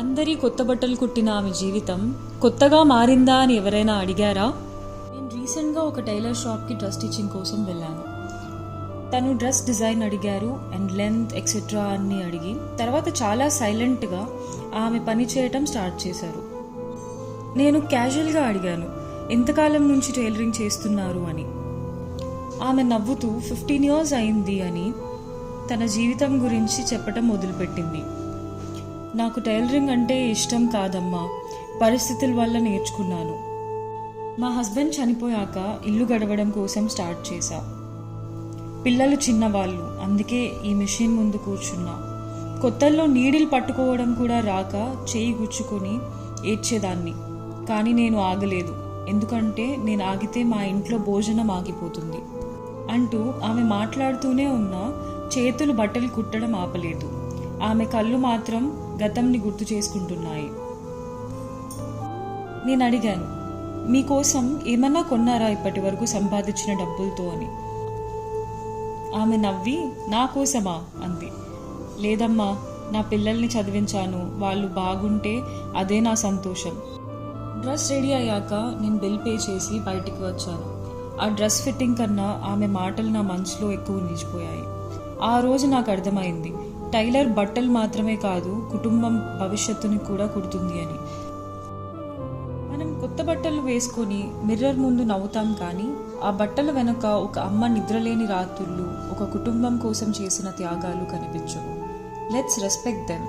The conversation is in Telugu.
అందరి కొత్త బట్టలు కుట్టిన ఆమె జీవితం కొత్తగా మారిందా అని ఎవరైనా అడిగారా? నేను రీసెంట్గా ఒక టైలర్ షాప్కి డ్రెస్ స్టిచ్చింగ్ కోసం వెళ్ళాను. తను డ్రెస్ డిజైన్ అడిగారు అండ్ లెంత్ ఎక్సెట్రా అన్ని అడిగి తర్వాత చాలా సైలెంట్గా ఆమె పని చేయటం స్టార్ట్ చేశారు. నేను క్యాజువల్గా అడిగాను, ఎంతకాలం నుంచి టైలరింగ్ చేస్తున్నారు అని. ఆమె నవ్వుతూ 15 years అయింది అని తన జీవితం గురించి చెప్పటం మొదలుపెట్టింది. నాకు టైలరింగ్ అంటే ఇష్టం కాదమ్మా, పరిస్థితుల వల్ల నేర్చుకున్నాను. మా హస్బెండ్ చనిపోయాక ఇల్లు గడవడం కోసం స్టార్ట్ చేశా. పిల్లలు చిన్నవాళ్ళు, అందుకే ఈ మెషిన్ ముందు కూర్చున్నా. కొత్తల్లో నీడిల్ పట్టుకోవడం కూడా రాక చేయి గుచ్చుకొని ఏడ్చేదాన్ని. కానీ నేను ఆగలేదు, ఎందుకంటే నేను ఆగితే మా ఇంట్లో భోజనం ఆగిపోతుంది అంటూ ఆమె మాట్లాడుతూనే ఉన్నా చేతులు బట్టలు కుట్టడం ఆపలేదు. ఆమె కళ్ళు మాత్రం గతంని గుర్తు చేసుకుంటున్నాయి. నేను అడిగాను, మీకోసం ఏమన్నా కొన్నారా ఇప్పటి వరకు సంపాదించిన డబ్బులతో అని. ఆమె నవ్వి, నా కోసమా అంది. లేదమ్మా, నా పిల్లల్ని చదివించాను, వాళ్ళు బాగుంటే అదే నా సంతోషం. డ్రెస్ రెడీ అయ్యాక నేను బిల్ పే చేసి బయటికి వచ్చాను. ఆ డ్రెస్ ఫిట్టింగ్ కన్నా ఆమె మాటలు నా మనసులో ఎక్కువ నిలిచిపోయాయి. ఆ రోజు నాకు అర్థమైంది, టైలర్ బట్టలు మాత్రమే కాదు, కుటుంబం భవిష్యత్తుని కూడా కుడుతుంది అని. మనం కొత్త బట్టలు వేసుకొని మిర్రర్ ముందు నవ్వుతాం, కానీ ఆ బట్టల వెనుక ఒక అమ్మ నిద్రలేని రాత్రుళ్ళు, ఒక కుటుంబం కోసం చేసిన త్యాగాలు కనిపించవు. Let's respect them.